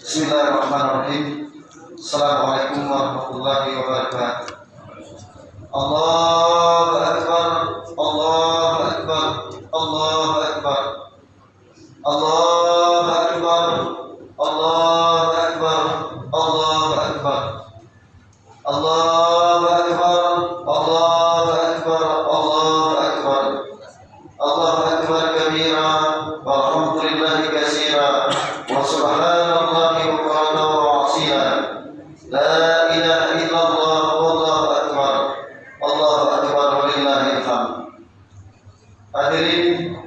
Bismillahirrahmanirrahim. Assalamualaikum warahmatullahi wabarakatuh. Allahu Akbar, Allahu Akbar, Allahu Akbar, Allahu Akbar, Allahu Akbar, Allahu Akbar, Allahu Akbar, Allahu Akbar, Allahu Akbar, Allahu Akbar kabira, walhamdulillahi katsira, wa subhanallahi bukratan wa asila. La ilaha illallah, wallahu akbar, Allahu akbar, walillahil hamd. Hadirin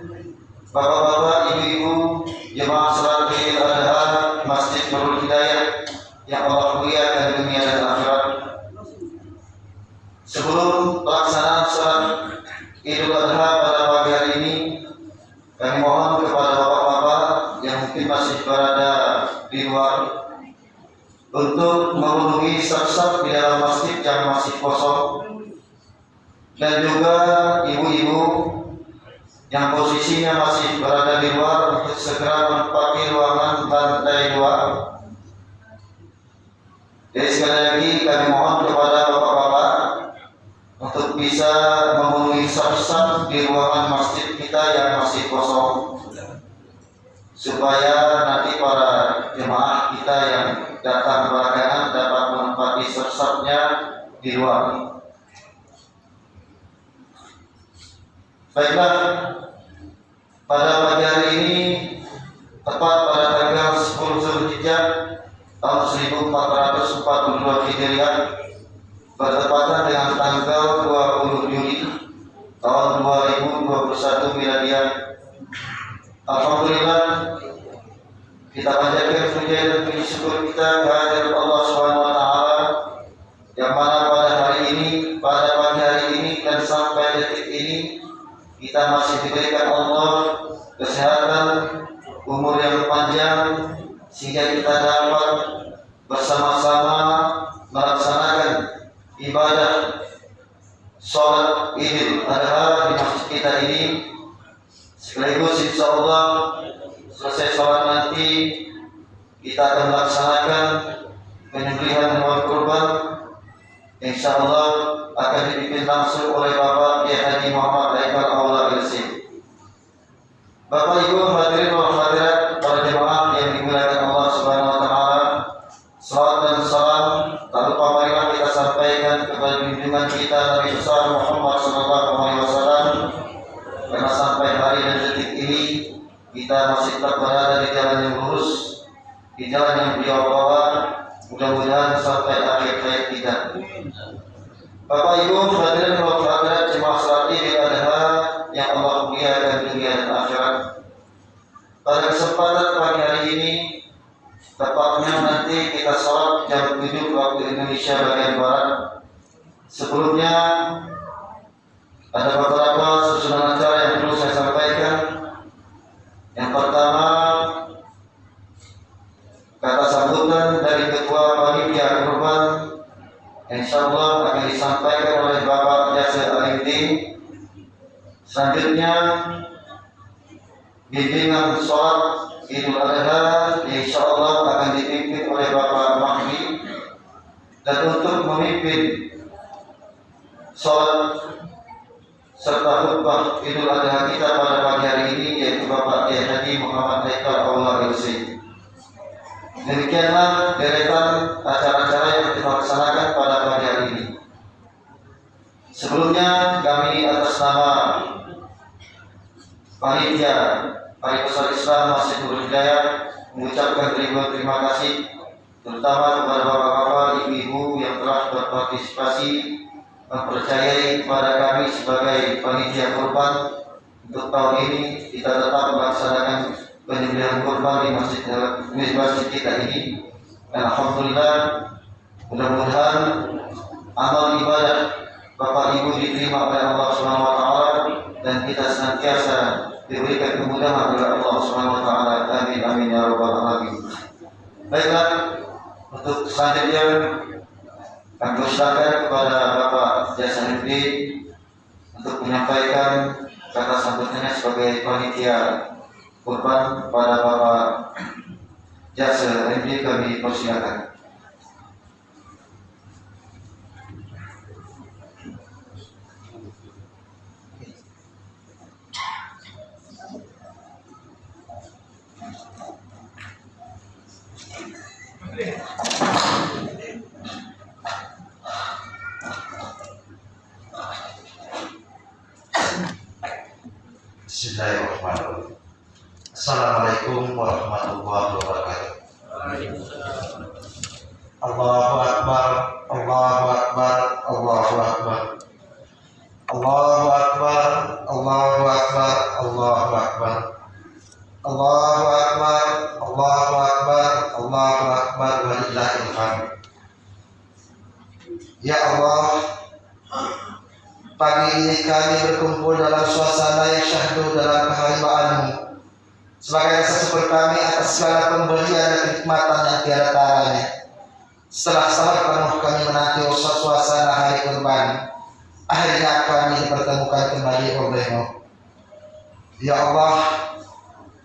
bapak-bapak, ibu-ibu, jemaah salat Idul Adha Masjid Nurul Hidayah yang Allah muliakan dunia dan akhirat. Sebelum pelaksanaan salat Idul Adha pada pagi hari ini, kami mohon kepada bapak-bapak yang mungkin masih berada di luar untuk memenuhi saf-saf di dalam masjid yang masih kosong, dan juga ibu-ibu yang posisinya masih berada di luar untuk segera menempati ruangan lantai 2. Jadi sekali lagi kami mohon kepada bapak-bapak untuk bisa memenuhi saf-saf di ruangan masjid kita yang masih kosong, supaya nanti para jemaah kita yang datang belakangan dapat menempati saf-safnya di luar. Baiklah, pada pagi hari ini tepat pada tanggal 10 Zulhijjah tahun 1442 Hijriah, bertepatan dengan tanggal 20 Juli tahun 2021 Miladiah. Alhamdulillah, kita panjatkan puja dan puji syukur kita kehadirat Allah Subhanahu wa taala yang mana pada hari ini, pada pagi hari ini dan sampai detik ini kita masih diberikan Allah kesehatan, umur yang panjang, sehingga kita dapat bersama-sama melaksanakan ibadah sholat Idul Adha di masjid kita ini. Sekaligus insyaallah selesai sholat nanti kita akan melaksanakan penyembelihan hewan kurban. Insyaallah akan dipimpin langsung oleh Bapak Kiai Haji Muhammad Haikal Aula LC. Bapak Ibu hadirin wal hadirat, para jemaah yang dimuliakan Allah Subhanahu wa taala, salawat dan salam tak lupa marilah kita sampaikan kepada junjungan kita Nabi besar Muhammad sallallahu alaihi wasallam, karena sampai hari dan detik ini kita masih tetap berada di jalan yang lurus, di jalan yang beliau bawa, mudah-mudahan sampai akhir hayat kita. Bapak Ibu hadirin wal hadirat jemaah salat Idul Adha yang Allah muliakan dunia dan akhirat. Pada kesempatan pagi hari ini, tepatnya nanti kita salat jam 7 waktu Indonesia bagian barat. Sebelumnya ada beberapa susunan acara yang perlu saya sampaikan. Yang pertama, kata sambutan dari Ketua Panitia Kurban insyaallah akan disampaikan oleh Bapak Yasir Alidin. Selanjutnya, bimbingan sholat Idul Adha insyaallah akan dipimpin oleh Bapak Mahdi, dan untuk memimpin sholat serta khutbah Idul Adha kita pada pagi hari ini yaitu Bapak Kiai Haji Muhammad Haikal Aula LC. Demikianlah deretan acara-acara yang kita laksanakan pada pagi hari ini. Sebelumnya kami atas nama Panitia Hari Besar Islam Masjid Nurul Hidayah mengucapkan ribuan terima kasih, terutama kepada bapak-bapak, ibu-ibu yang telah berpartisipasi mempercayai kepada kami sebagai panitia kurban. Untuk tahun ini kita tetap melaksanakan penyembelihan kurban di masjid kita ini. Dan alhamdulillah, mudah-mudahan amal ibadah Bapak Ibu diterima oleh Allah Subhanahu wa taala dan kita senantiasa diberikan kemudahan oleh Allah Subhanahu wa taala. Amin amin ya rabbal alamin. Baiklah, untuk selanjutnya kami persilakan kepada Bapak Jasanuddin untuk menyampaikan kata sambutannya sebagai panitia kurban pada Bapak Jasa MD kami persilakan. Bismillahirrahmanirrahim. Assalamualaikum warahmatullahi wabarakatuh. Allahu Akbar, Allahu Akbar, Allahu Akbar. Allahu Akbar, Allahu Akbar, Allahu Akbar. Allahu Akbar, Allahu Akbar, Allahu Akbar, walillahil hamd. Ya Allah, pagi ini kami berkumpul dalam suasana yang syahdu dalam kehambaan-Mu. Sebagai rasa syukur kami atas segala pemberian dan kenikmatan yang tiada taranya. Setelah sabar penuh kami menanti suasana hari kurban, akhirnya kami dipertemukan kembali oleh-Mu. Ya Allah,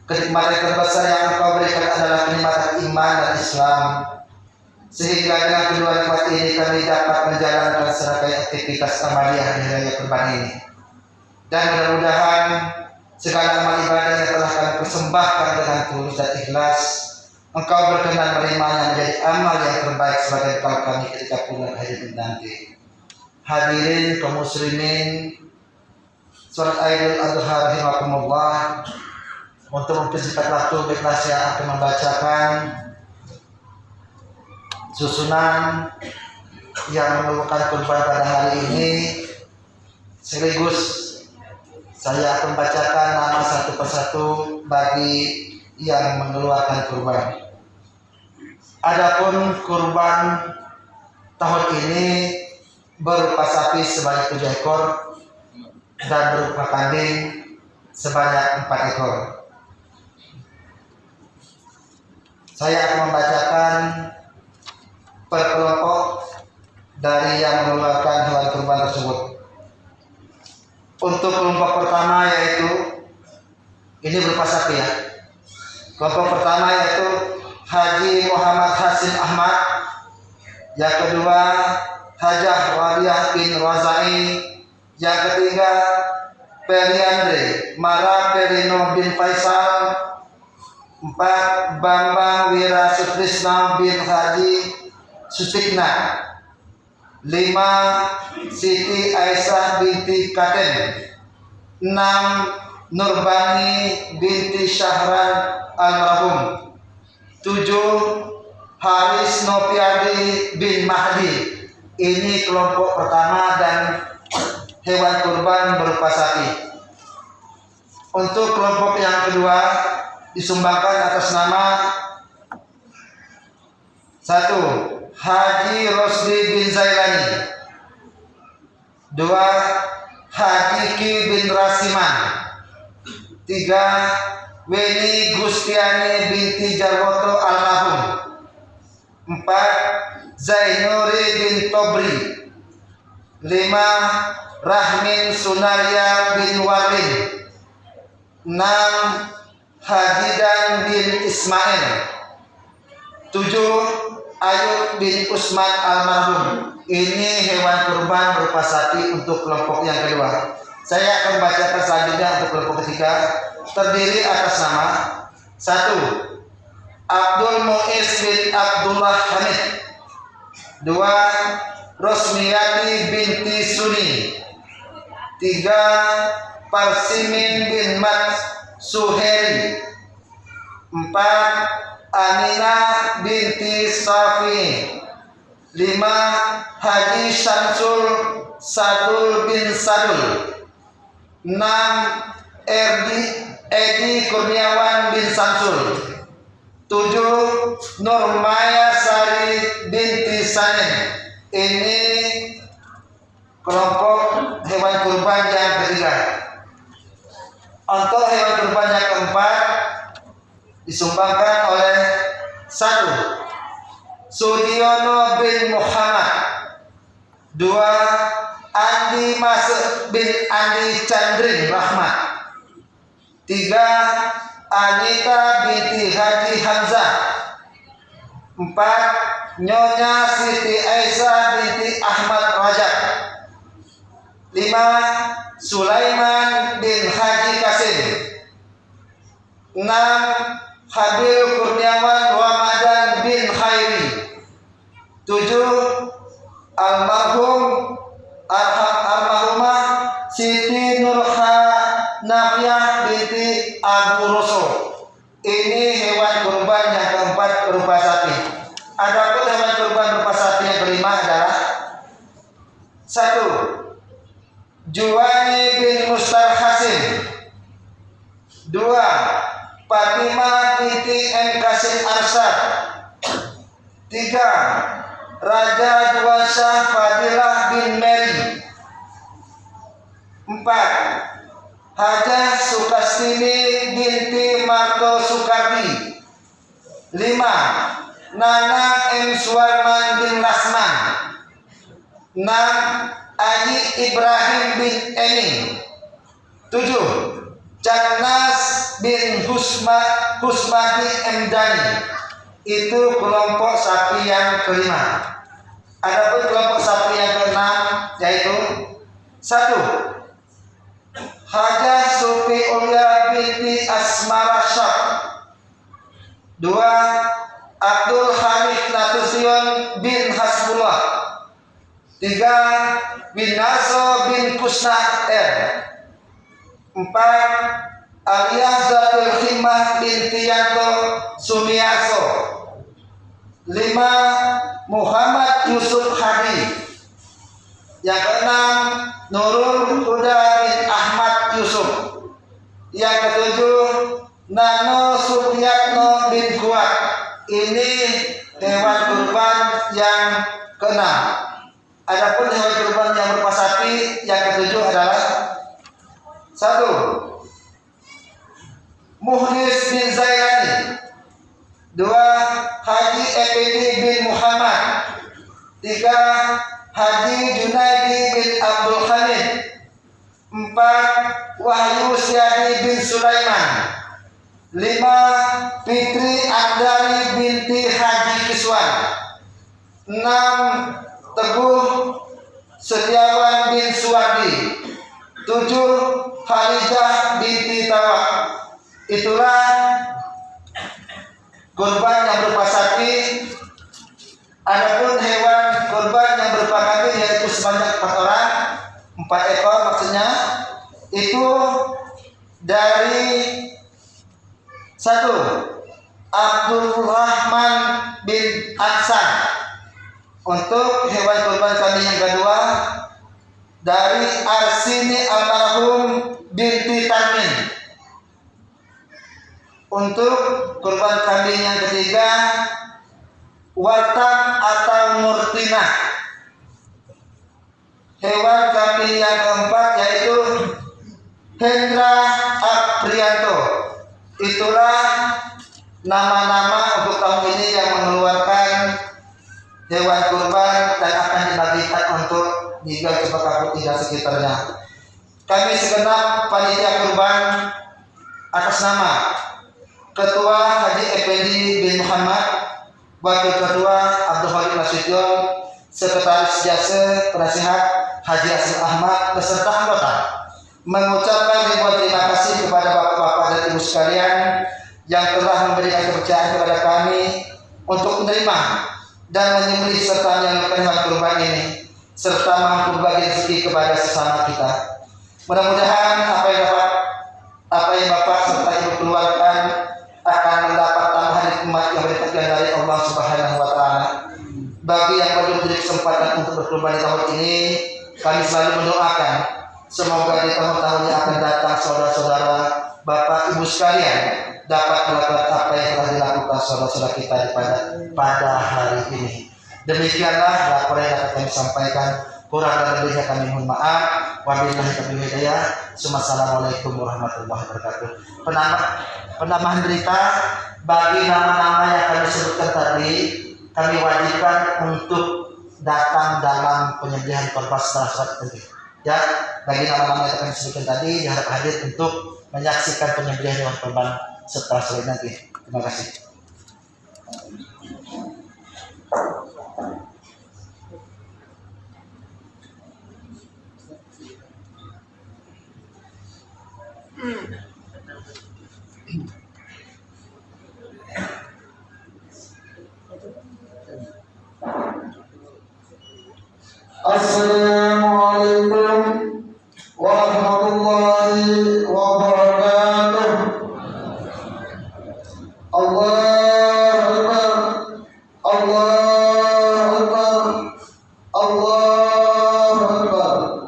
kenikmatan terbesar yang Engkau berikan adalah kenikmatan iman dan Islam. Sehingga dengan kedua nikmat ini kami dapat menjalankan serangkaian aktivitas amaliyah di raya kurban ini. Dan mudah-mudahan segala amal ibadah yang telah kami persembahkan dengan tulus dan ikhlas, Engkau berkenan menerimanya menjadi amal yang terbaik sebagai bekal kami ketika pulang hidup nanti. Hadirin kaum muslimin, salat Idul Adha rahimakumullah. Untuk mempersingkat waktu, baiklah saya akan membacakan susunan yang merupakan kurban pada hari ini, sekaligus saya akan bacakan nama satu persatu bagi yang mengeluarkan kurban. Adapun kurban tahun ini berupa sapi sebanyak 7 ekor dan berupa kambing sebanyak 4 ekor. Saya akan membacakan per kelompok dari yang mengeluarkan hewan kurban tersebut. Untuk kelompok pertama yaitu ini berupa sapi ya. Kelompok pertama yaitu Haji Muhammad Hasim Ahmad. Yang kedua Hajah Wadiyah bin Razai. Yang ketiga Periandre Mara Perino bin Faisal. 4 Bambang Wira Sutrisna bin Haji Sustigna. 5 Siti Aisyah binti Katen. 6 Nurbani binti Syahran almarhum. 7 Haris Nopiadi bin Mahdi. Ini kelompok pertama dan hewan kurban berupa sapi. Untuk kelompok yang kedua disumbangkan atas nama 1 Haji Rosdi bin Zailani. 2 Haji Ki bin Rasiman. 3 Weni Gustiani binti Jarwoto almarhum. 4 Zainuri bin Tobri. 5 Rahmin Sunaria bin Warlin. 6 Hajidan bin Ismail. 7 Ayub bin Usman almarhum. Ini hewan kurban berupa sapi untuk kelompok yang kedua. Saya akan bacakan selanjutnya untuk kelompok ketiga. Terdiri atas nama 1 Abdul Muiz bin Abdullah Hamid. 2 Rosmiyati binti Suni. 3 Parsimin bin Mat Suheri. 4 Aminah binti Safi. 5 Haji Syamsul Sadul bin Sadul. 6 Edi Kurniawan bin Samsul. 7 Nurmaya Sari binti Sanin. Ini kelompok hewan kurban yang ketiga. Untuk hewan kurban yang keempat disumbangkan oleh 1 Sudiono bin Muhammad. 2 Andi Masuk bin Andi Chandrin Rahmat. 3 Anita binti Haji Hamzah. 4. Nyonya Siti Aisyah binti Ahmad Rajab. 5. Sulaiman bin Haji Kasim. 6. Habil Kurniawan Ramadan bin Khairi. 7. Almarhumah Siti Nurhanafiyah binti Abu Roso. Ini hewan kurban yang keempat berupa sapi. Adapun hewan kurban berupa sapi yang kelima adalah 1. Juwani bin Mustar Hasim. 2. Fatimah binti M. Kasim Arsyad. 3. Raja Juwasyah Fadilah bin Mary. 4. Hajah Sukastini binti Marto Sukardi. 5. Nana M. Suwarman bin Lasman. 6. Ayi Ibrahim bin Ening. 7. Canas bin Husmadi M. Dani. Itu kelompok sapi yang kelima. Adapun kelompok sapi yang keenam yaitu 1. Hajah Sufi Ulya binti Asmara Syah. 2. Abdul Hamid Natusion bin Hasbullah. 3. Bin Naso bin Kusna R. 4. Aliyah Zatul Himah binti Yanto Sumiaso. 5. Muhammad Yusuf Hadi. Yang keenam Nurul Huda bin Ahmad Yusuf. Yang ketujuh Nano Suryatno bin Kuat. Ini hewan kurban yang keenam. Adapun hewan kurban yang berupa sapi yang ketujuh adalah 1. Muhlis bin Zairani. 2. Haji Effendi bin Muhammad. 3. Haji Junaidi bin Abdul Hamid. 4. Wahyu Syadi bin Sulaiman. 5. Fitri Andari binti Haji Kiswan. 6. Teguh Setiawan bin Suwardi. 7. Khalidah binti Tawak. Itulah kurban yang berupa sapi. Adapun hewan kurban yang berupa kambing yaitu sebanyak 4 orang, 4 ekor maksudnya. Itu dari 1. Abdurrahman bin Aksan. Untuk hewan kurban kambing yang kedua dari Arsini almarhum binti Tarmin. Untuk kurban kambing yang ketiga Watak atau Murtina. Hewan kambing yang keempat yaitu Hendra Aprianto. Itulah nama-nama untuk tahun ini yang mengeluarkan hewan kurban dan akan dibagikan untuk dijual ke Bakaputih dan sekitarnya. Kami segenap panitia kurban atas nama Ketua Haji Effendi bin Muhammad, Wakil Ketua Abdul Khalid Nasution, Sekretaris Jasa Penasihat Haji Asim Ahmad beserta anggota mengucapkan ribuan terima kasih kepada bapak-bapak dan ibu sekalian yang telah memberikan kepercayaan kepada kami untuk menerima dan menyembelih serta menyalurkan hewan kurban ini serta mampu berbagi rezeki kepada sesama kita. Mudah-mudahan apa yang bapak serta ibu keluarkan akan mendapat tambahan nikmat yang berlipat dari Allah Subhanahu wa taala. Bagi yang belum diberi kesempatan untuk berkurban di tahun ini, kami selalu mendoakan semoga di tahun-tahun yang akan datang saudara-saudara, bapak ibu sekalian dapat melakukan apa yang telah dilakukan saudara-saudara kita pada hari ini. Demikianlah laporan yang dapat kami sampaikan. Kurang dan lebihnya kami mohon maaf. Wabillahi taufiq hidayah. Assalamualaikum warahmatullahi wabarakatuh. Penambahan berita bagi nama-nama yang kami sebutkan tadi, kami wajibkan untuk datang dalam penyembelihan korban setelah sholat nanti. Ya, bagi nama-nama yang kami sebutkan tadi diharap hadir untuk menyaksikan penyembelihan hewan korban setelah sholat nanti. Terima kasih. Assalamualaikum warahmatullahi wabarakatuh. Allahu Akbar, Allahu Akbar, Allahu Akbar,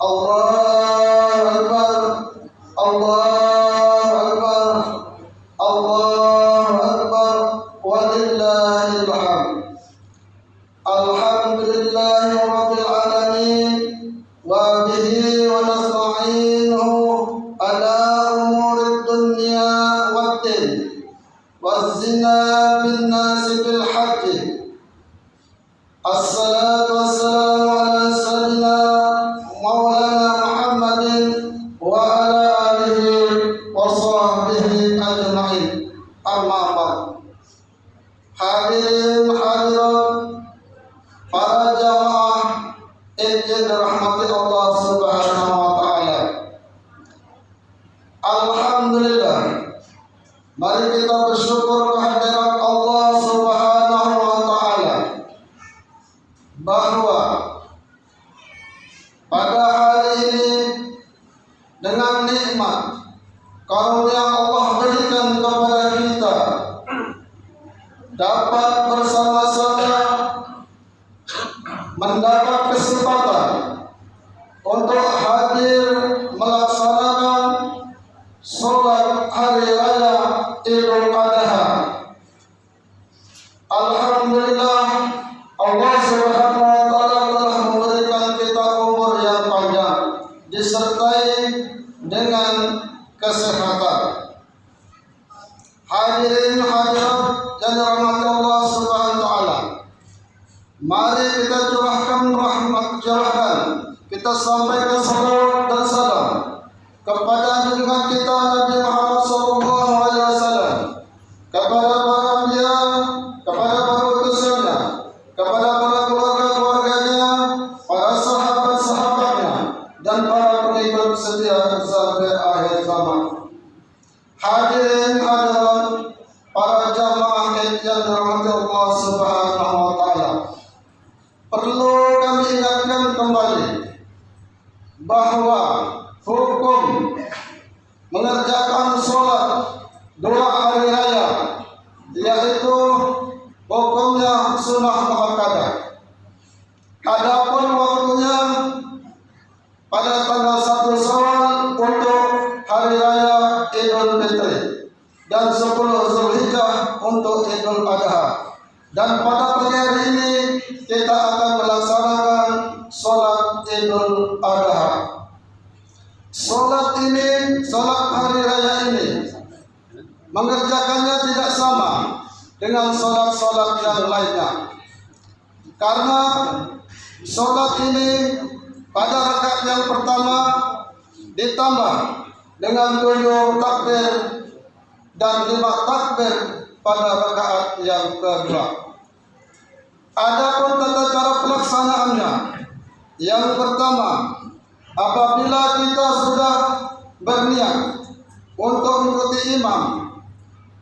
Allahu Akbar, Allahu Akbar, Allahu Akbar, walillahil hamd. Alhamdulillahi rabbil alamin, wa bihi wa nasta'inuhu ala umurid dunya waddin, wazzina bin nasi bil haqqi. Assalatu wassalamu ala sayyidina maulana Muhammadin wa ala alihi wa sahbihi ajma'in. Amma ba'd. Hadirin hadirat para jamaah yang dirahmati Allah Subhanahu wa taala. Alhamdulillah. Mari kita bersyukur kehadirat Allah Subhanahu wa taala bahwa pada hari ini dengan nikmat karunia Allah berikan kepada kita dapat bersama-sama mendapat kesempatan untuk hadir melaksanakan sholat hari raya Idul Adha. Alhamdulillah, Allah Subhanahu wa taala telah memberikan kita umur yang panjang disertai dengan kesehatan. Hadirin hadirat yang dirahmati Allah Subhanahu wa taala, mari kita curahkan, kita sampaikan salawat dan salam kepada junjungan kita Nabi Muhammad sallallahu alaihi wasallam, kepada para anbiya, kepada para utusannya, kepada para keluarga-keluarganya, para sahabat-sahabatnya, dan para pengikut setia sampai akhir zaman. Hadirin hadirat para jamaah yang dirahmati Allah Subhanahu wa taala, perlu kami ingatkan kembali bahwa hukum mengerjakan sholat dua hari raya, yaitu hukumnya sunnah muakkadah. Adapun waktunya pada tanggal 1 Syawal untuk hari raya Idul Fitri dan 10 Zulhijjah untuk Idul Adha. Dan pada pagi hari ini kita akan melaksanakan sholat Idul Adha. Sholat hari raya ini mengerjakannya tidak sama dengan sholat-sholat yang lainnya, karena sholat ini pada rakaat yang pertama ditambah dengan 7 takbir dan 5 takbir pada rakaat yang kedua. Adapun tata cara pelaksanaannya, yang pertama, apabila kita sudah berniat untuk mengikuti imam,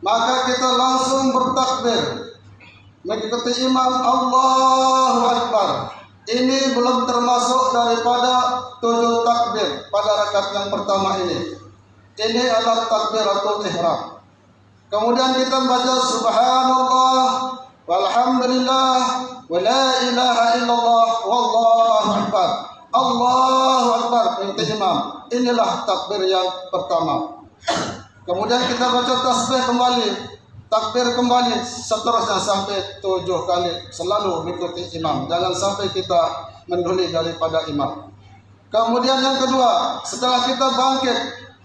maka kita langsung bertakbir mengikuti imam, Allahu Akbar. Ini belum termasuk daripada 7 takbir pada rakaat yang pertama ini. Ini adalah takbiratul ihram. Kemudian kita baca subhanallah walhamdulillah wa la ilaha illallah wallahu akbar. Allahu akbar mengikuti imam. Inilah takbir yang pertama. Kemudian kita baca tasbih kembali, takbir kembali, seterusnya sampai 7 kali, selalu mengikuti imam. Jangan sampai kita mendahului daripada imam. Kemudian yang kedua, setelah kita bangkit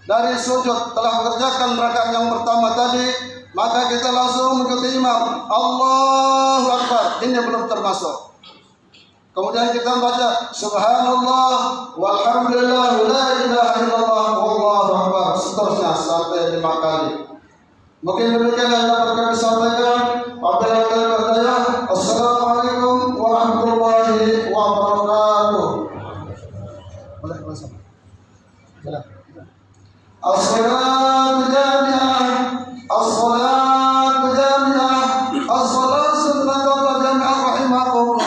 dari sujud, telah mengerjakan rakaat yang pertama tadi, maka kita langsung mengikuti imam, Allahu Akbar. Ini belum termasuk. Kemudian kita baca subhanallah walhamdulillah la ilaha illallah wallahu akbar, seterusnya sampai 5 kali. Mungkin demikian yang dapat kami sampaikan. Wabillahi taufiq. Assalamualaikum warahmatullahi wabarakatuh. As-salatu jami'ah, as-salatu jami'ah, as-salatu jami'ah rahimakumullah.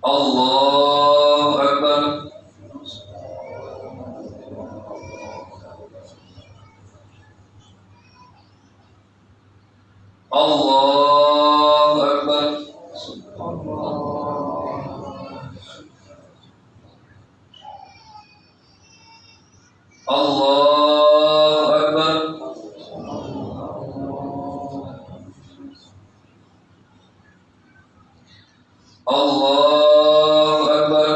Allahu Akbar. Allahu Akbar. Allahu Akbar. Allahu Akbar.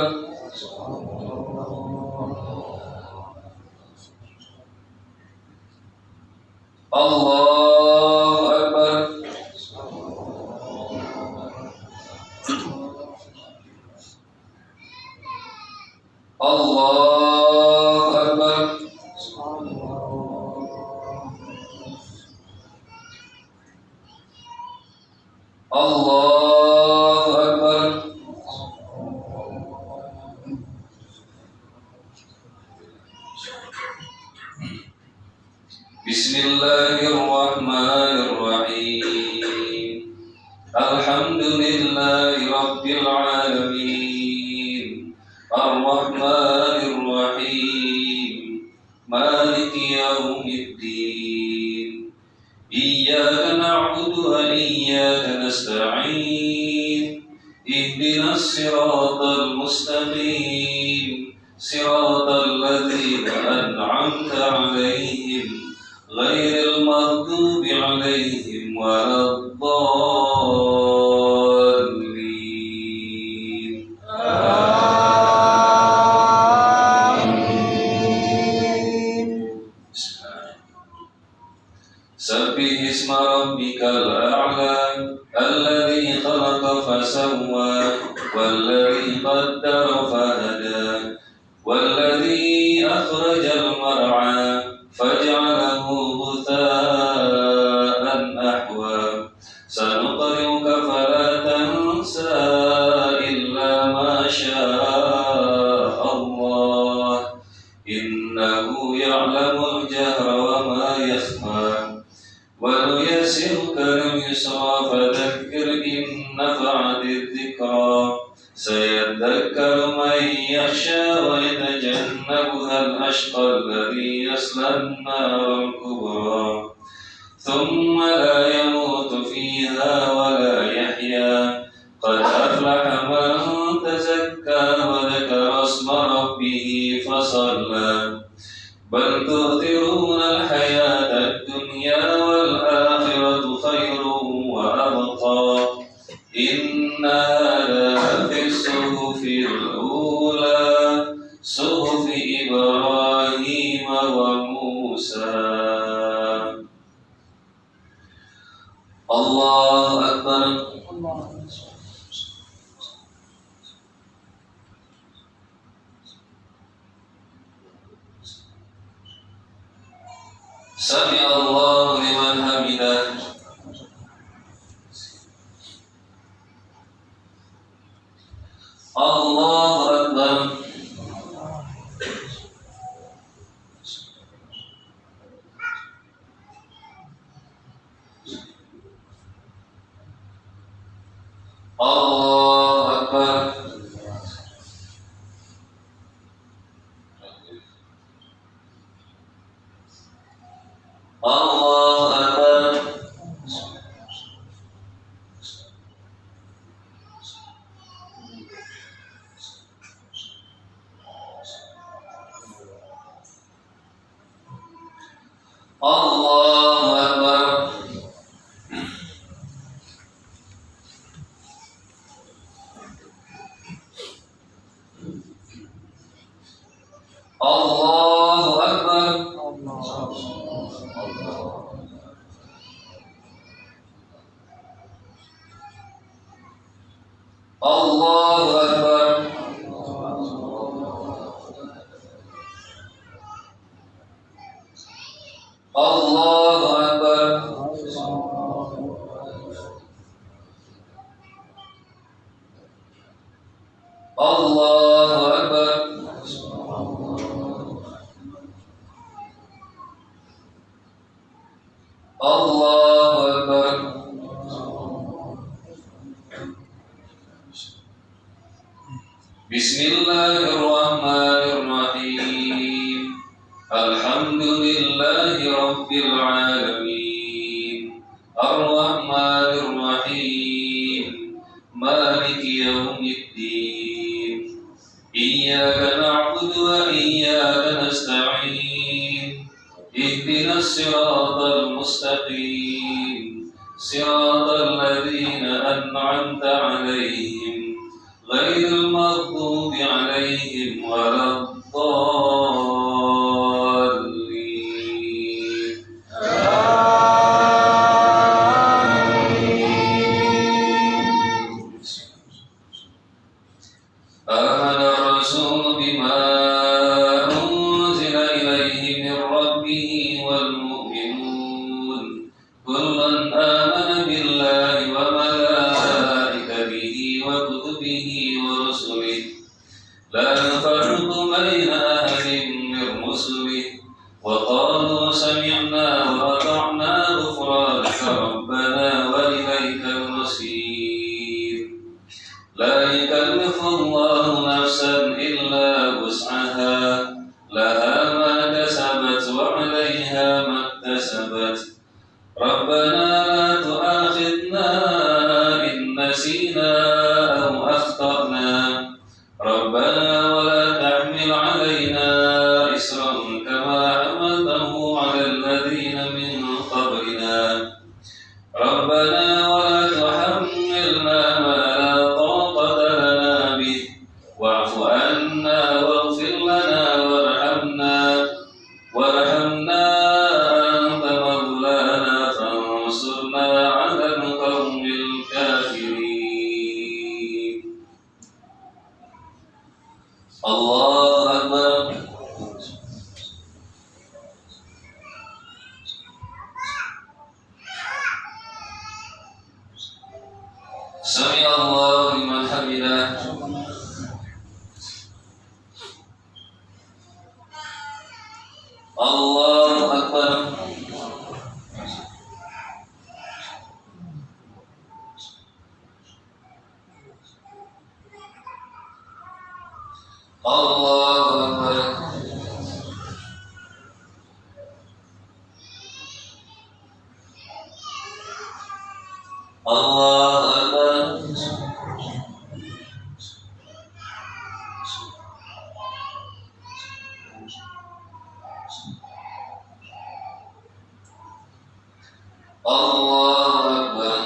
Allahu Akbar. Allahu Akbar. Allahu Akbar. Bismillahirrahmanirrahim. Alhamdulillahi Rabbil Alamin. Ar-Rahmanir-Rahim. Maliki yaumiddin. Iyyaka na'budu wa iyyaka nasta'in. Ihdinas siratal mustaqim. Siratal ladzina an'amta 'alaihim ghairil maghdubi 'alaihim waladdallin. Sabbih isma rabbikal a'la alladhi khalaqa fasawwa walladhi qaddara fahada walladhi akhrajal mar'a faj'alahu ghutha'an ahwa sanuqri'uka fala tansa illa ma syaa Allah innahu ya'lamul jahra wa ma yakhfa وَنُيَسِّرُكَ لِلْيُسْرَى فَذَكِّرْ إِن نَّفَعَتِ الذِّكْرَى سَيَذَّكَّرُ مَن يَخْشَىٰ وَيَتَجَنَّبُهَا الْأَشْقَى الَّذِي يَصْلَى النَّارَ الْكُبْرَى ثُمَّ لَا يَمُوتُ فِيهَا وَلَا يَحْيَىٰ قَدْ أَفْلَحَ مَن تَزَكَّىٰ وَذَكَرَ اسْمَ رَبِّهِ فَصَلَّىٰ بَلْ تُؤْثِرُونَ الْحَيَاةَ الدُّنْيَا وَالْآخِرَةُ خَيْرٌ وَأَبْقَىٰ إِنَّ هَٰذَا لَفِي الصُّحُفِ الْأُولَىٰ صُحُفِ إِبْرَاهِيمَ وَمُوسَىٰ. Allahu Akbar. Sami Allahu liman hamidah. Allahu Akbar. Allahu Akbar. Allahu Akbar. Allahu Akbar. Allahu Akbar. Allahu Akbar. Allahu Akbar. Allahu Akbar. Allahu Akbar. بسم الله الرحمن الرحيم الحمد لله رب العالمين الرحمن الرحيم مالك يوم الدين إياك نعبد وإياك نستعين اهدنا الصراط المستقيم صراط الذين أنعمت عليهم غير المغضوب عليهم ولا الضالين آمن الرسول بما أنزل إليه من ربه والمؤمنون كلا آمن بالله وملائكته وكتبه ورسله لا نفرق بين أحد من رسله وقالوا سمعنا وأطعنا غفرانك ربنا وإليك المصير لا يكلف الله نفسا إلا وسعها لها ما كسبت وعليها ما اكتسبت ربنا لا تؤاخذنا إن نسينا أو أخطأنا ربنا ولا تحمل علينا إصرا كما حملته على الذين من قبلنا ربنا ولا تحملنا ما لا طاقة لنا به واعف عنا واغفر لنا وارحمنا أنت مولانا فانصرنا على القوم الكافرين الله أكبر سمع الله لمن حمده الله أكبر الله أكبر الله أكبر الله أكبر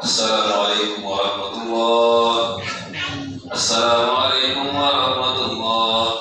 Assalamualaikum warahmatullahi wabarakatuh. Assalamualaikum warahmatullahi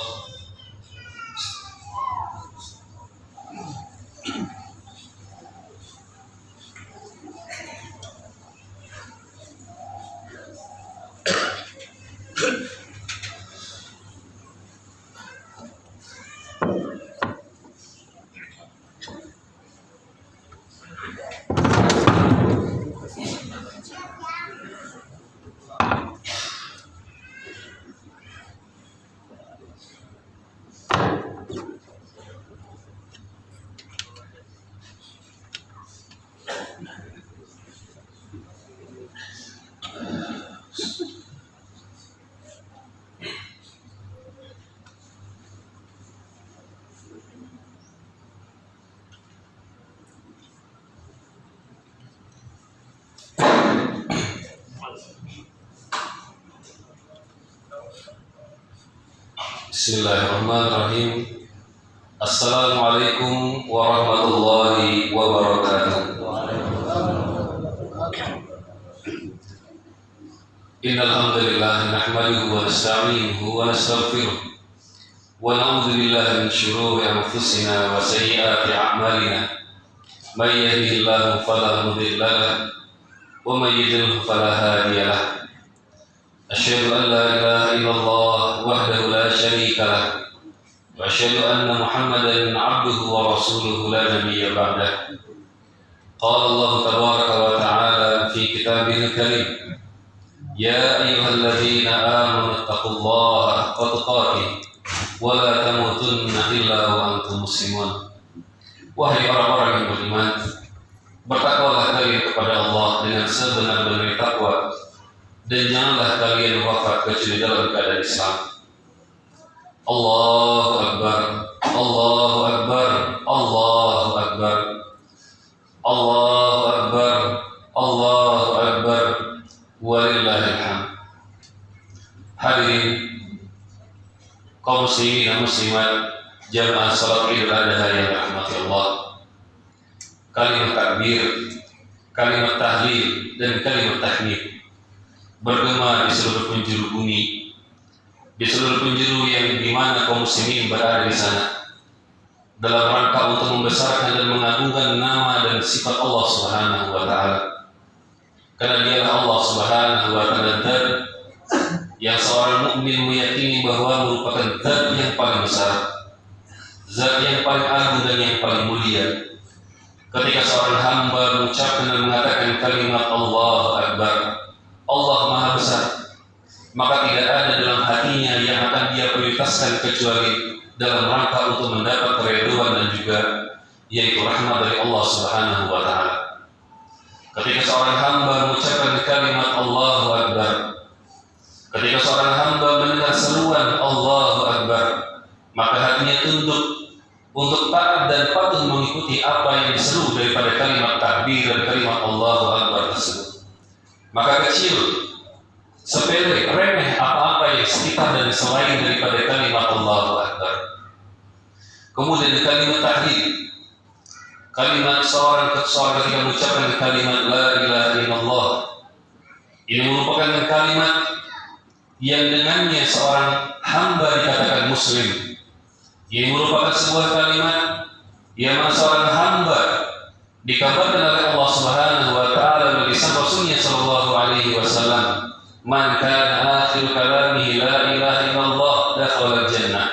Bismillahirrahmanirrahim. Assalamualaikum warahmatullahi wabarakatuh. Innal hamdalillah nahmaduhu wa nasta'inuhu wa nastaghfiruh ونعوذ بالله من شرور أنفسنا وسيئات أعمالنا من يهده الله فلا مضل له ومن يضلل فلا هادي له أشهد أن لا إله إلا الله وحده لا شريك له وأشهد أن محمدا عبده ورسوله لا نبي بعده قال الله تبارك وتعالى في كتابه الكريم يا أيها الذين آمنوا اتقوا الله حق تقاته ولا تموتن إلا وأنتم مسلمون. Wahai orang-orang yang beriman, bertakwalah kalian kepada Allah dengan sebenar-benar takwa, dan janganlah kalian wafat kecuali dalam keadaan Islam. Allahu Akbar, Allahu Akbar, Allahu Akbar, Allahu Akbar, Allahu Akbar, walillahil hamd. Hadirin kaum muslimin dan muslimat jamaah salat Idul Adha yang dirahmati Allah. Kalimat takbir, kalimat tahlil dan kalimat tahmid bergema di seluruh penjuru bumi, di seluruh penjuru yang di mana kaum muslimin berada di sana, dalam rangka untuk membesarkan dan mengagungkan nama dan sifat Allah Subhanahu wa taala. Karena dialah Allah Subhanahu wa taala zat yang seorang mukmin meyakini bahwa merupakan zat yang paling besar, zat yang paling agung dan yang paling mulia. Ketika seorang hamba mengucapkan dan mengatakan kalimat Allahu Akbar, Allah Maha Besar, maka tidak ada dalam hatinya yang akan dia prioritaskan kecuali dalam rangka untuk mendapat keridhaan dan juga yaitu rahmat dari Allah Subhanahu wa taala. Ketika seorang hamba mengucapkan kalimat Allahu Akbar, ketika seorang hamba mendengar seruan Allahu Akbar, maka hatinya tunduk untuk taat dan patuh mengikuti apa yang diseru daripada kalimat takbir dan kalimat Allahu Akbar tersebut. Maka kecil, sepele, remeh apa-apa yang sekitar dan selain daripada kalimat Allahu Akbar. Kemudian kalimat tahlil, kalimat seorang ketika mengucapkan kalimat La ilaha illallah, ini merupakan kalimat yang dengannya seorang hamba dikatakan muslim. Ini merupakan sebuah kalimat yang mana seorang hamba dikabarkan oleh Allah Subhanahu wa taala melalui Rasulnya sallallahu alaihi wasallam, "Man kana akhir kalamihi la ilaha illallah dakhala jannah."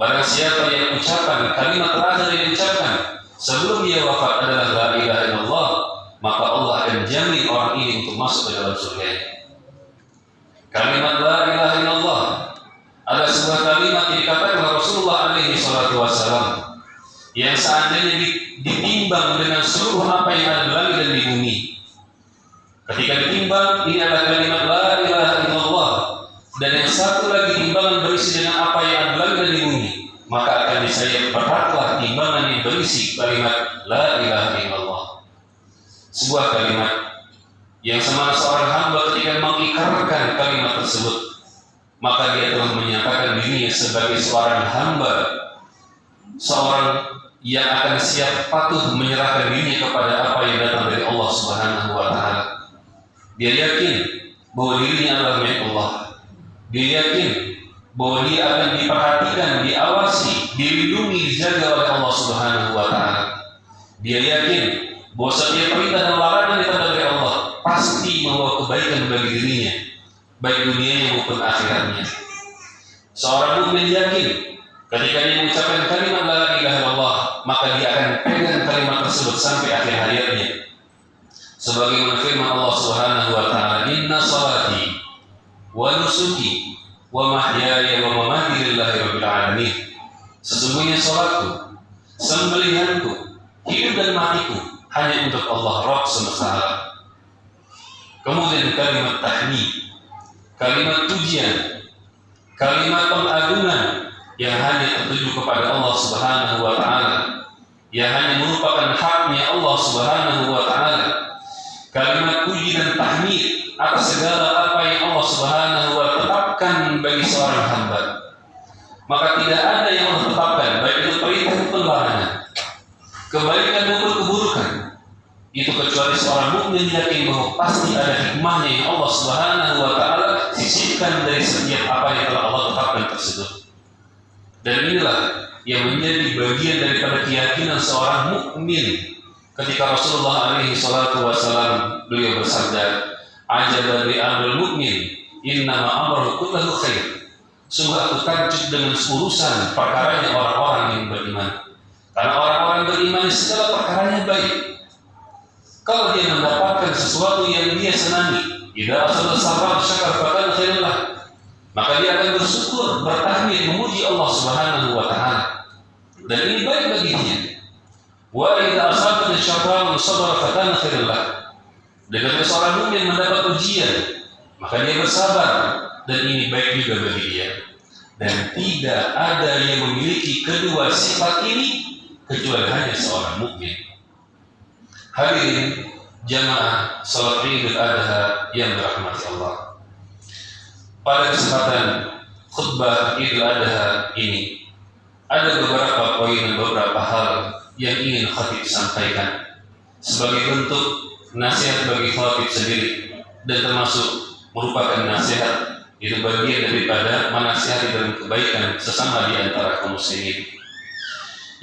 Barang siapa yang ucapan kalimat terakhir yang diucapkan sebelum dia wafat adalah la ilaha illallah, maka Allah akan jamin orang ini untuk masuk ke dalam surga. Kalimat la ilaha illallah ada sebuah kalimat yang dikatakan oleh Rasulullah alaihi salatu wasallam yang seandainya ditimbang dengan seluruh apa yang ada di langit dan di bumi, ketika ditimbang ini adalah kalimat la ilaha illallah, dan yang satu lagi timbangan berisi dengan apa yang ada di langit dan di bumi, maka akan disayat beratlah timbangan yang berisi kalimat la ilaha illallah. Sebuah kalimat yang semana seorang hamba ketika mengikrarkan kalimat tersebut, maka dia telah menyatakan dirinya sebagai seorang hamba, seorang yang akan siap patuh menyerahkan dirinya kepada apa yang datang dari Allah Subhanahu wa taala. Dia yakin bahwa dirinya adalah milik Allah. Dia yakin bahwa dia akan diperhatikan, diawasi, dilindungi, dijaga oleh Allah Subhanahu wa taala. Dia yakin bahwa setiap perintah dan larangan yang datang dari Allah pasti membawa kebaikan bagi dirinya, baik dunianya maupun akhiratnya. Seorang mukmin yakin ketika dia mengucapkan kalimat la ilaha illallah, maka dia akan pegang kalimat tersebut sampai akhir hayatnya. Sebagaimana firman Allah Subhanahu wa taala, "Inna salati wa nusuki wa mahyaya wa mamati lillahi rabbil alamin." Sesungguhnya salatku, sembelihanku, hidup dan matiku hanya untuk Allah Rabb semesta alam. Kemudian kalimat tahmid, kalimat pujian, kalimat pengagungan yang hanya tertuju kepada Allah Subhanahu wa taala, yang hanya merupakan haknya Allah Subhanahu wa taala. Kalimat puji dan tahmid atas segala apa yang Allah Subhanahu wa taala tetapkan bagi seorang hamba. Maka tidak ada yang Allah tetapkan, baik itu perintah maupun larangan, kebaikan maupun keburukan, itu kecuali seorang mukmin yakin bahwa pasti ada hikmahnya yang Allah Subhanahu wa taala sisipkan dari setiap apa yang telah Allah tetapkan tersebut. Dan inilah yang menjadi bagian daripada keyakinan seorang mukmin. Ketika Rasulullah alaihi salatu wasallam beliau bersabda, "Ajaban li amril mu'min, innama amruhu kulluhu khair." Sungguh aku takjub dengan urusan perkaranya orang-orang yang beriman. Karena orang-orang beriman segala perkaranya baik. Kalau dia mendapatkan sesuatu yang dia senangi, idza asaba sarra syakar fakana khairan lah. Maka dia akan bersyukur, bertahmid, memuji Allah Subhanahu wa taala. Dan ini baik baginya. Wa idza asaba syarra sabara fakana khairan lah. Dan ketika seorang mukmin mendapat ujian, maka dia bersabar, dan ini baik juga bagi dia. Dan tidak ada yang memiliki kedua sifat ini kecuali hanya seorang mukmin. Hadirin jamaah salat Idul Adha yang dirahmati Allah. Pada kesempatan khutbah Idul Adha ini ada beberapa poin dan beberapa hal yang ingin khatib sampaikan sebagai bentuk nasihat bagi khatib sendiri, dan termasuk merupakan nasihat itu bagian daripada menasihati dalam kebaikan sesama di antara kaum muslimin.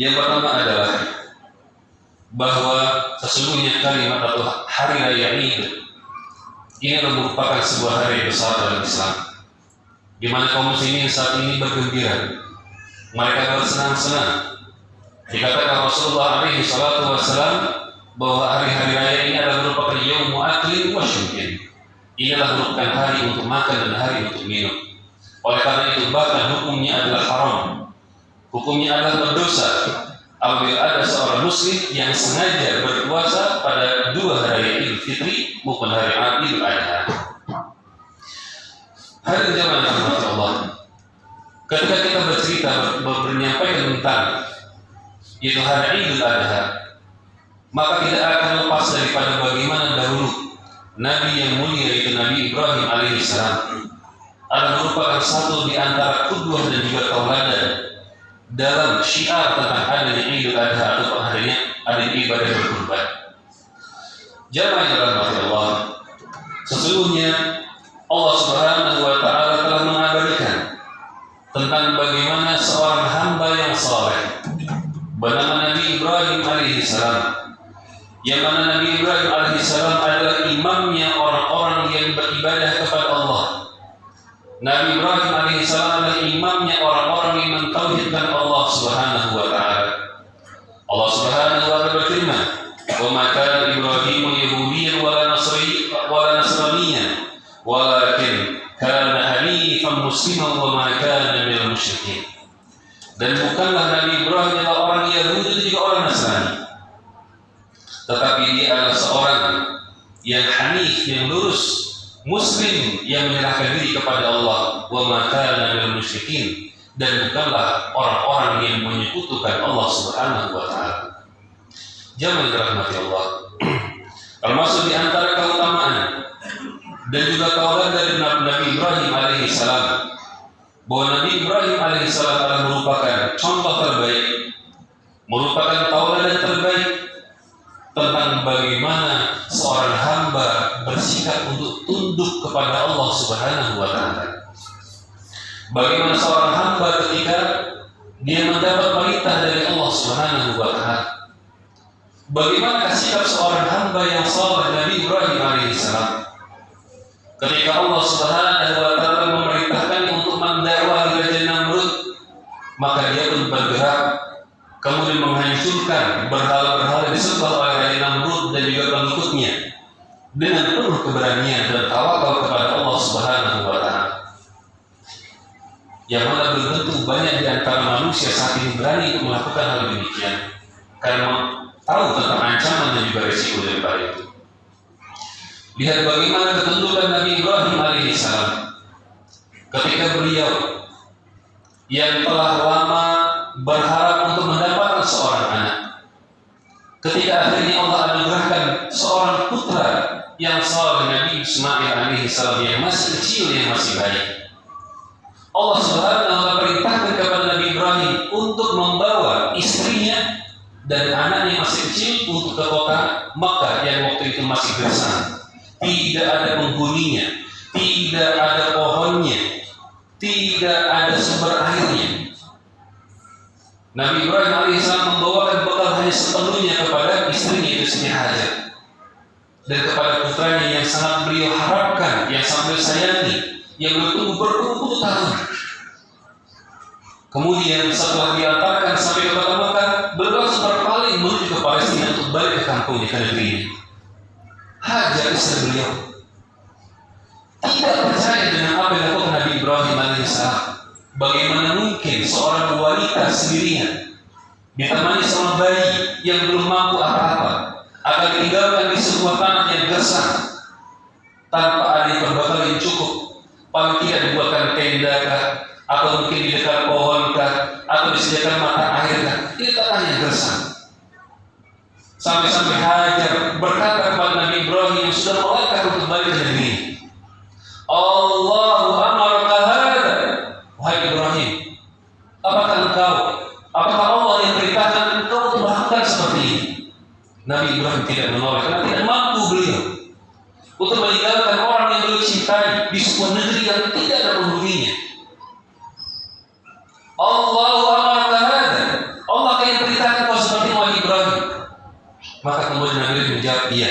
Yang pertama adalah bahwa sesungguhnya kalimat atau hari raya Idul ini merupakan sebuah hari besar dalam Islam, di mana kaum muslimin saat ini bergembira, mereka bersenang-senang. Dikatakan Rasulullah alaihi salatu wasallam bahwa hari-hari raya ini adalah merupakan yaumu aklin wa syurbin. Inilah merupakan hari untuk makan dan hari untuk minum. Oleh karena itu bahkan hukumnya adalah haram, hukumnya adalah berdosa apabila ada seorang muslim yang sengaja berpuasa pada dua hari Idul Fitri maupun hari Idul Adha. Hari jamaah rahmat Allah, ketika kita bercerita menyampaikan tentang itu hari Idul Adha, maka tidak akan lepas daripada bagaimana dahulu Nabi yang mulia itu Nabi Ibrahim alaihissalam adalah merupakan satu di antara qudwah dan juga tauladan dalam syiar tentang adanya Idul Adha atau adanya ibadah berkurban. Jamaah yang dirahmati Allah, sesungguhnya Allah Subhanahu wa taala telah mengabadikan tentang bagaimana seorang hamba yang saleh bernama Nabi Ibrahim alaihissalam, yang mana Nabi Ibrahim alaihissalam adalah imamnya orang-orang yang beribadah kepada Allah. Nabi Ibrahim alaihissalam adalah imamnya orang-orang yang mentauhidkan Allah Subhanahu wa taala. Allah Subhanahu wa taala berfirman, "Wa ma kana Ibrahim yahudiyyan wala nasraniyyan, walakin kana hanifan musliman wa ma kana minal musyrikin." Dan bukanlah Nabi Ibrahim adalah orang Yahudi dan juga orang Nasrani, tetapi dia adalah seorang yang hanif, yang lurus, muslim yang menyerahkan diri kepada Allah, wa ma kana minal musyrikin, dan bukanlah orang-orang yang menyekutukan Allah Subhanahu wa taala. Jamaah dirahmati Allah, termasuk di antara keutamaan dan juga tauladan dari Nabi Ibrahim alaihissalam bahwa Nabi Ibrahim alaihissalam adalah merupakan contoh terbaik, merupakan tauladan terbaik tentang bagaimana seorang hamba bersikap untuk tunduk kepada Allah Subhanahu wa taala. Bagaimana seorang hamba ketika dia mendapat perintah dari Allah Subhanahu wa taala. Bagaimana sikap seorang hamba yang saleh Nabi Ibrahim alaihissalam ketika Allah Subhanahu wa taala memerintahkan untuk mendakwahi Raja Namrud, maka dia pun bergerak kemudian menghancurkan berhala-berhala disembah oleh Raja Namrud dan juga pengikutnya dengan penuh keberanian dan tawakal kepada Allah Subhanahu wa taala. Yang mana belum tentu banyak di antara manusia saat ini berani untuk melakukan hal demikian karena tahu tentang ancaman dan juga risiko daripada itu. Lihat bagaimana ketundukan Nabi Ibrahim alaihissalam ketika beliau yang telah lama berharap untuk mendapatkan seorang anak, ketika akhirnya Allah anugerahkan seorang putra yang saleh Nabi Ismail alaihissalam yang masih kecil, yang masih bayi. Allah Subhanahu wa taala perintahkan kepada Nabi Ibrahim untuk membawa istrinya dan anaknya yang masih kecil untuk ke kota Makkah yang waktu itu masih gersang, tidak ada penghuninya, tidak ada pohonnya, tidak ada sumber airnya. Nabi Ibrahim alaihissalam membawakan bekal hanya sepenuhnya kepada istrinya itu Siti Hajar dan kepada putranya yang sangat beliau harapkan, yang sangat beliau sayangi, yang beliau tunggu berpuluh-puluh tahun. Kemudian setelah diantarkan sampai ke kota Mekah, beliau langsung berpaling menuju ke Palestina untuk balik ke kampungnya, ke negerinya. Hajar istri beliau tidak percaya dengan apa yang dilakukan Nabi Ibrahim alaihissalam. Bagaimana mungkin seorang wanita sendirian ditemani sama bayi yang belum mampu apa-apa akan ditinggalkan di sebuah tanah yang gersang tanpa ada perbekalan yang cukup, paling tidak dibuatkan tenda kah, atau mungkin di dekat pohon kah, atau disediakan mata air kah? Ini tanah yang gersang. Sampai-sampai Hajar berkata kepada Nabi Ibrahim yang sudah melangkah untuk balik ke negeri, Allahu amaraka hadza, wahai Ibrahim, apakah Allah yang perintahkan engkau untuk melakukan seperti ini? Nabi Ibrahim tidak menolak karena tidak mampu beliau untuk meninggalkan orang yang beliau cintai di sebuah negeri yang tidak ada penghuninya. Allahu amaraka hadza, Allah yang perintahkan kau seperti ini, wahai Ibrahim. Maka kemudian Nabi Ibrahim menjawab iya.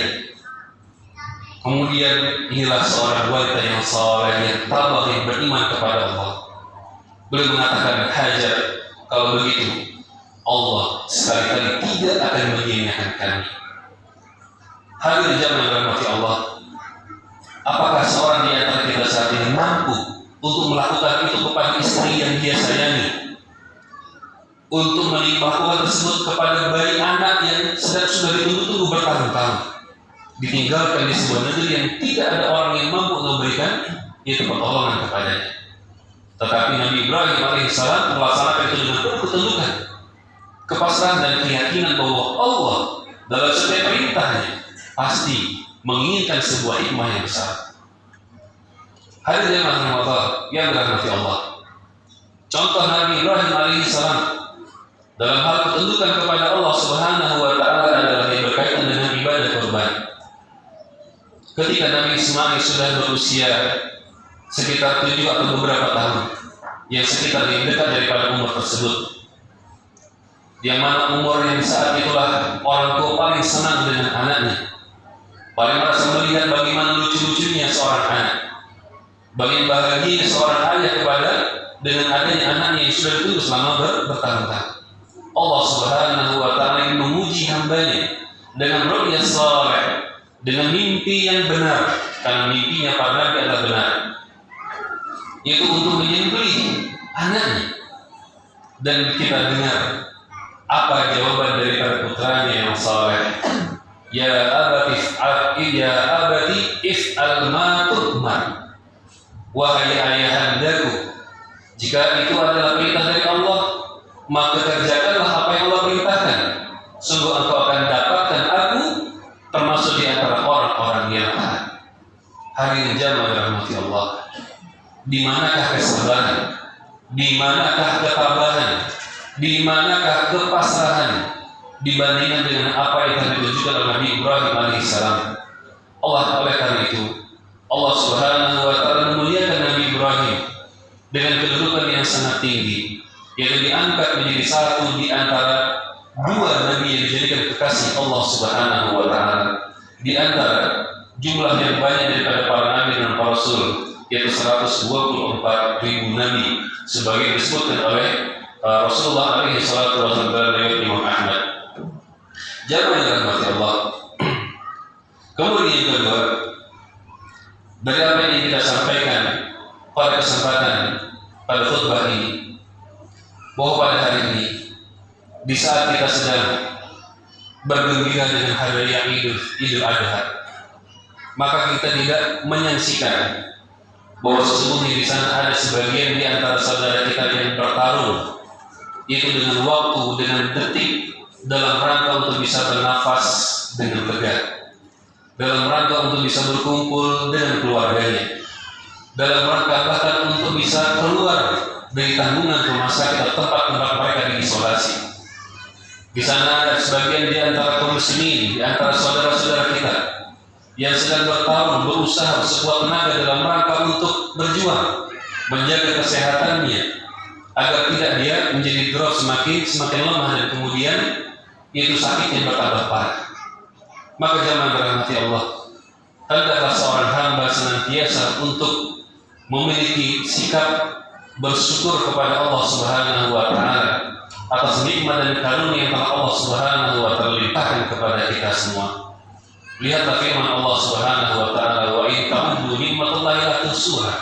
Kemudian inilah seorang wanita yang saleh yang tabah yang beriman kepada Allah. Beliau mengatakan, Hajar, kalau begitu Allah sekali-kali tidak akan menyanyiakan kami. Hadirin jamaah yang dirahmati Allah, apakah seorang di antara kita saat ini mampu untuk melakukan itu kepada istri yang dia sayangi, untuk melakukan tersebut kepada bayi anak yang sudah ditunggu-tunggu bertahun-tahun, ditinggalkan di sebuah negeri yang tidak ada orang yang mampu memberikan itu pertolongan kepadanya? Tetapi Nabi Ibrahim alaihissalam melaksanakan itu dengan penuh ketundukan, kepasrahan dan keyakinan bahwa Allah dalam setiap perintahnya pasti menginginkan sebuah hikmah yang besar. Hadirin yang dirahmati Allah, contoh Nabi Ibrahim alaihissalam dalam hal ketundukan kepada Allah Subhanahu wa taala adalah yang berkaitan dengan ibadah kurban. Ketika Nabi Ismail sudah berusia sekitar 7 atau beberapa tahun, yang sekitar lebih dekat daripada umur tersebut, yang mana umur yang saat itulah orang tua paling senang dengan anaknya, paling merasa melihat bagaimana lucu-lucunya seorang anak, bagaimana bahagianya seorang ayah kepada dengan adanya anaknya yang sudah ditunggu selama bertahun-tahun. Allah Subhanahu wa taala memuji hambanya dengan ru'ya saleh, dengan mimpi yang benar, karena mimpinya para nabi adalah benar, yaitu untuk menyembelih anaknya. Dan kita dengar apa jawaban daripada putranya yang saleh, ya abati if'al ma tu'mar, wahai ayahandaku, jika itu adalah perintah dari Allah, maka kerjakanlah apa yang Allah perintahkan. Sungguh engkau akan dapatkan aku termasuk di antara orang-orang yang taat. Hadirin jamaah dirahmati Allah, di manakah kesabaran, di manakah ketabahan, di manakah kepasrahan dibandingkan dengan apa yang telah ditunjukkan oleh Nabi Ibrahim alaihissalam? Oleh karena itu Allah Subhanahu wa taala memuliakan Nabi Ibrahim dengan kedudukan yang sangat tinggi, yaitu diangkat menjadi satu di antara dua nabi yang dijadikan kekasih Allah Subhanahu wa taala, di antara jumlah yang banyak daripada para nabi dan para rasul, yaitu 124.000 nabi sebagai disebutkan oleh Rasulullah alaihi salatu wasallam dari Imam Ahmad. Jamaah yang dirahmati Allah. Kemudian yang kedua, dari apa yang kita sampaikan pada kesempatan pada khutbah ini, bahwa pada hari ini di saat kita sedang bergembira dengan hari raya Idul Adha, maka kita tidak menyaksikan bahwa sesungguhnya di sana ada sebagian di antara saudara kita yang bertarung, yaitu dengan waktu, dengan detik, dalam rangka untuk bisa bernafas dengan lega, dalam rangka untuk bisa berkumpul dengan keluarganya, dalam rangka bahkan untuk bisa keluar dari tanggungan rumah sakit atau tempat-tempat mereka diisolasi. Di sana ada sebagian di antara kaum muslimin, di antara saudara-saudara kita yang sedang bertarung, berusaha sekuat tenaga dalam rangka untuk berjuang, menjaga kesehatannya, agar tidak dia menjadi drop semakin lemah dan kemudian itu sakitnya bertambah parah. Maka jamaah dirahmati Allah, hendaklah seorang hamba senantiasa untuk memiliki sikap bersyukur kepada Allah Subhanahu wa taala atas nikmat dan karunia yang telah Allah Subhanahu wa taala limpahkan kepada kita semua. Lihatlah firman Allah Subhanahu wa taala, wa in ta'uddu nikmatallahi la tuhsuha.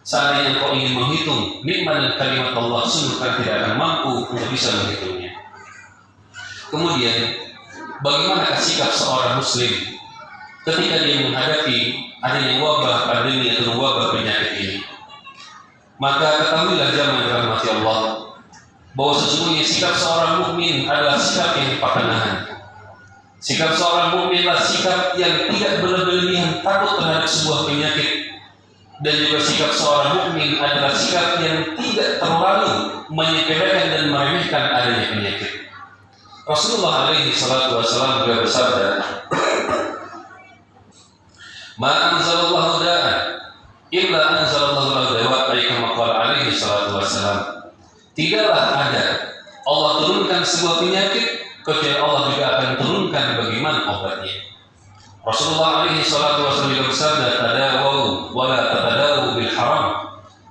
Seandainya engkau ingin menghitung nikmat dan kalimat Allah, sungguh kan tidak akan mampu untuk bisa menghitungnya. Kemudian, bagaimana sikap seorang muslim ketika dia menghadapi adanya wabah pandemi atau wabah penyakit ini? Maka ketahuilah jamaah dirahmati Allah bahwa sesungguhnya sikap seorang mukmin adalah sikap yang pakanahan. Sikap seorang mukmin adalah sikap yang tidak berlebihan takut terhadap sebuah penyakit, dan juga sikap seorang mukmin adalah sikap yang tidak terlalu menyepelekan dan meremehkan adanya penyakit. Rasulullah alaihi salatu wasallam juga bersabda, "Ma anzalallahu da'an illa anzalallahu lahu dawa'," kama qala alaihi salatu wasallam. Tidaklah ada Allah turunkan sebuah penyakit kecuali Allah juga akan turunkan bagaimana obatnya. Rasulullah alaihi salatu wasallam juga bersabda, "Tadawau wa la tatadawu bil haram."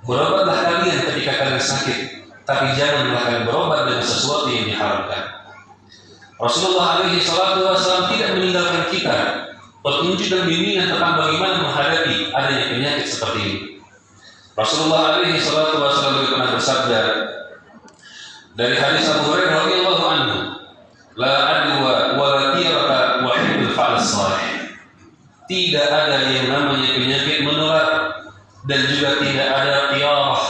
Berobatlah kalian ketika kalian sakit, tapi janganlah kalian berobat dengan sesuatu yang diharamkan. Rasulullah alaihi salatu wasallam tidak meninggalkan kita petunjuk dan bimbingan tentang bagaimana menghadapi adanya penyakit seperti ini. Rasulullah alaihi salatu wasallam juga pernah bersabda dari hadis Abu Hurairah radhiyallahu anhu, "La adwa wa la tirata wa hibul fa'al salih." Tidak ada yang namanya penyakit menular dan juga tidak ada tiarah,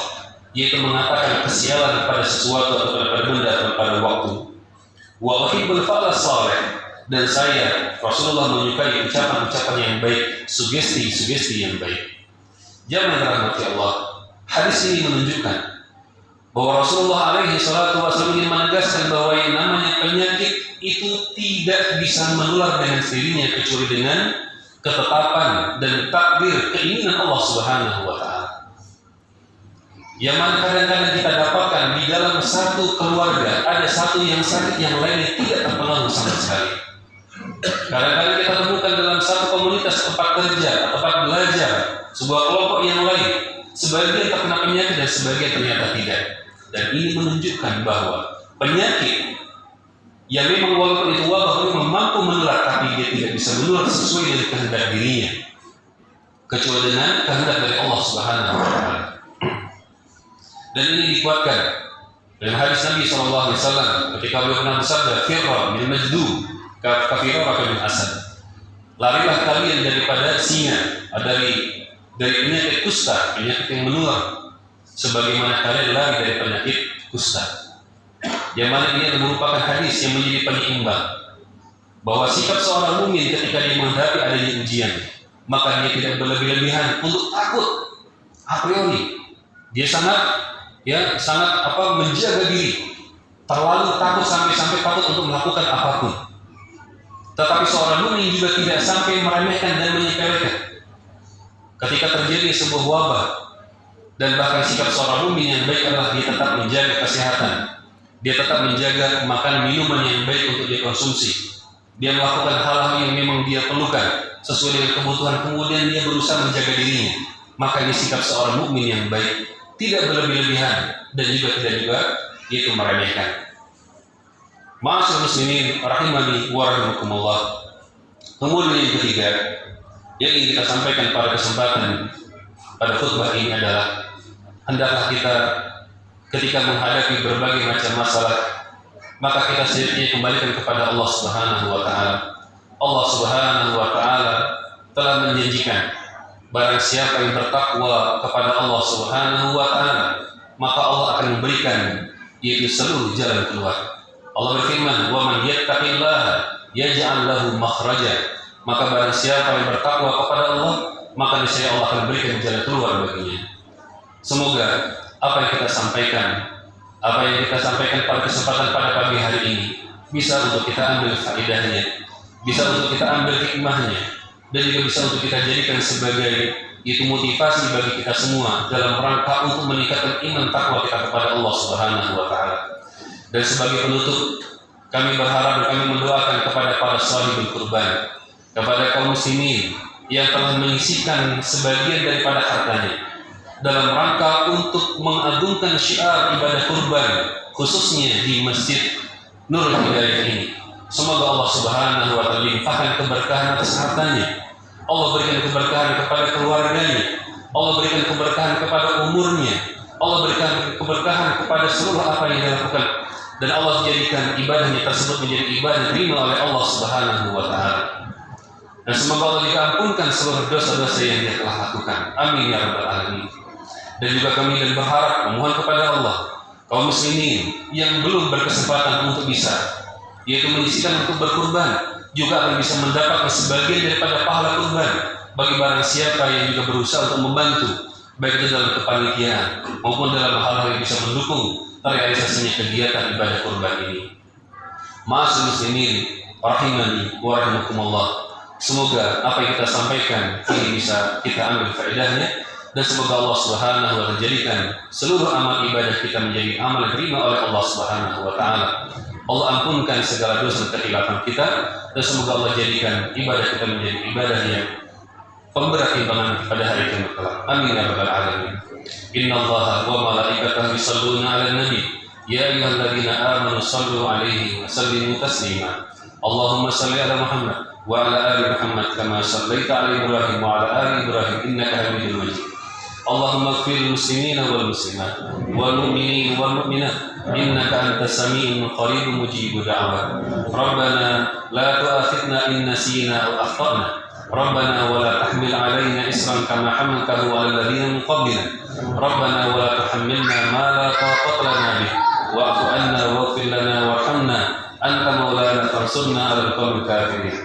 yaitu mengatakan kesialan pada sesuatu atau pada benda atau pada waktu. Wa uhibbul fa'al salih, dan saya Rasulullah menyukai ucapan-ucapan yang baik, sugesti-sugesti yang baik. Jamaah dirahmati Allah, hadis ini menunjukkan bahwa Rasulullah alaihi salatu wasallam ingin menegaskan bahwa yang namanya penyakit itu tidak bisa menular dengan sendirinya kecuali dengan ketetapan dan takdir keinginan Allah Subhanahu wa taala. Yang mana kadang-kadang kita dapatkan di dalam satu keluarga ada satu yang sakit, yang lainnya tidak terpengaruh sama sekali. Kadang-kadang kita temukan dalam satu komunitas, tempat kerja, tempat belajar, sebuah kelompok yang lain, sebagian terkena penyakit dan sebagian ternyata tidak. Dan ini menunjukkan bahwa penyakit yang memang walaupun itu wabah memang mampu menular, tapi dia tidak bisa menular sesuai dengan kehendak dirinya, kecuali dengan kehendak dari Allah Subhanahu wa taala. Dan ini dikuatkan dalam hadis Nabi SAW ketika beliau pernah bersabda, "Firra min majdud kafirah min asad." Larilah kalian daripada singa, dari penyakit kusta, penyakit yang menular, sebagaimana kalian lari dari penyakit kusta. Yang mana ini merupakan hadis yang menjadi penyeimbang bahwa sikap seorang mukmin ketika dia menghadapi adanya ujian, maka dia tidak berlebih-lebihan untuk takut a priori. Dia sangat menjaga diri, terlalu takut sampai takut untuk melakukan apapun. Tetapi seorang mukmin juga tidak sampai meremehkan dan menyepelekan ketika terjadi sebuah wabah. Dan bahkan sikap seorang mukmin yang baik adalah dia tetap menjaga kesehatan, dia tetap menjaga makan minuman yang baik untuk dia konsumsi, dia melakukan hal-hal yang memang dia perlukan sesuai dengan kebutuhan, kemudian dia berusaha menjaga dirinya. Maka ini sikap seorang mukmin yang baik, tidak berlebih-lebihan dan juga tidak yaitu meremehkan. Ma'asyiral muslimin rahimani wa rahimakumullah. Kemudian yang ketiga yang ingin kita sampaikan pada kesempatan pada khutbah ini adalah hendaklah kita ketika menghadapi berbagai macam masalah, maka kita sebaiknya kembalikan kepada Allah Subhanahu wa taala. Allah Subhanahu wa taala telah menjanjikan barang siapa yang bertakwa kepada Allah Subhanahu wa taala, maka Allah akan memberikan yaitu seluruh jalan keluar. Allah berfirman, "Wa man yattaqillaha yaj'al lahu makhraja." Maka barang siapa yang bertakwa kepada Allah, maka niscaya Allah akan berikan jalan keluar baginya. Semoga apa yang kita sampaikan pada kesempatan pada pagi hari ini bisa untuk kita ambil faedahnya, bisa untuk kita ambil hikmahnya, dan juga bisa untuk kita jadikan sebagai yaitu motivasi bagi kita semua dalam rangka untuk meningkatkan iman takwa kita kepada Allah Subhanahu wa taala. Dan sebagai penutup, kami berharap dan kami mendoakan kepada para shahidul kurban, kepada kaum muslimin yang telah menyisihkan sebagian daripada hartanya dalam rangka untuk mengagungkan syiar ibadah kurban, khususnya di Masjid Nurul Hidayah ini. Semoga Allah Subhanahu wa taala limpahkan keberkahan atas hartanya, Allah berikan keberkahan kepada keluarganya, Allah berikan keberkahan kepada umurnya, Allah berikan keberkahan kepada seluruh apa yang dilakukan, dan Allah jadikan ibadahnya tersebut menjadi ibadah diterima oleh Allah Subhanahu wa taala. Dan semoga Allah diampunkan seluruh dosa-dosa yang dia telah lakukan. Amin ya rabbal alamin. Dan juga kami berharap memohon kepada Allah, kaum muslimin yang belum berkesempatan untuk bisa, yaitu menyisihkan untuk berkurban, juga akan bisa mendapatkan sebagian daripada pahala kurban bagi barang siapa yang juga berusaha untuk membantu, baik itu dalam kepanitiaan maupun dalam hal-hal yang bisa mendukung terrealisasinya kegiatan ibadah kurban ini. Ma'asyiral muslimin rahimani wa rahimakumullah. Semoga apa yang kita sampaikan ini bisa kita ambil faedahnya, dan semoga Allah Subhanahu wa taala jadikan seluruh amal ibadah kita menjadi amal diterima oleh Allah Subhanahu wa taala. Allah ampunkan segala dosa dan kekhilafan kita, dan semoga Allah jadikan ibadah kita menjadi ibadah yang pemberat timbangan pada hari kiamat kelak. Amin ya rabbal alamin. Innallaha wa malaikatahu yusholluna 'alan nabi ya ayyuhalladzina amanu shallu 'alaihi wa sallimu taslima. Allahumma shalli 'ala Muhammad wa 'ala ali Muhammad kama shallaita 'ala Ibrahim wa 'ala ali Ibrahim innaka Hamidum Majid. Allahumma ighfir lil muslimina wal muslimat wal mu'minina wal mu'minat innaka antas sami'un qaribun mujibud da'wat. Rabbana la tu'akhidna in nasina aw akhtana. Rabbana wa la tahmil 'alaina isran kama hamaltahu 'alal ladzina min qablina. Rabbana wa la tuhammilna ma la taqata lana bih wa'fu 'anna waghfir lana warhamna anta maulana fansurna 'alal qawmil kafirin.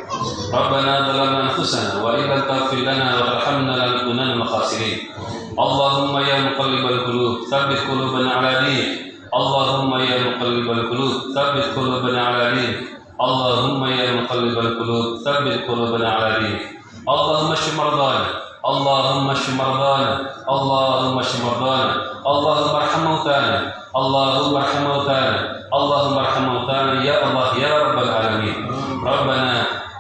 Rabbana dhalamna anfusana wa in lam taghfir lana wa tarhamna lanakunanna minal khasirin. Allahumma ya muqallibal qulub tsabbit qulubana 'ala dinik. Allahumma ya muqallibal qulub tsabbit qulubana 'ala dinik. Allahumma ya muqallibal qulub tsabbit qulubana 'ala dinik. Allahumma shfi mardana, Allahumma shfi mardana, Allahumma shfi mardana, Allahumma arham mautana, Allahumma arham mautana, Allahumma arham mautana ya Allah ya rabbal alamin. Rabbana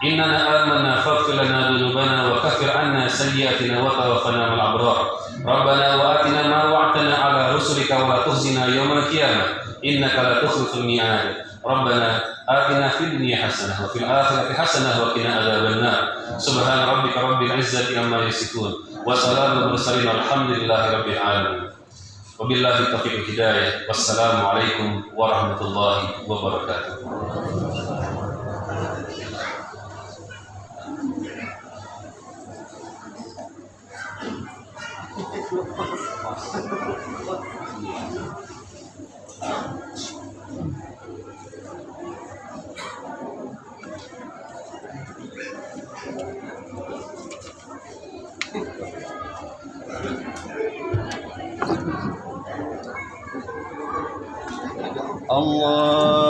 innana amanna faghfir lana dhunubana wa kaffir 'anna sayyi'atina wa tawaffana ma'al abrar. Rabbana wa atina ma wa'adtana 'ala rusulika wa la tukhzina yawmal qiyamah innaka la tukhliful mi'ad. Rabbana atina fid dunya hasanah wa fil akhirati hasanah wa qina adzaban nar. Subhana rabbika rabbil izzati amma yasifun wa salamun mursalin walhamdulillahi rabbil alamin. Wabillahi taufiq hidayah. Wassalamu alaikum warahmatullahi wabarakatuh. Allah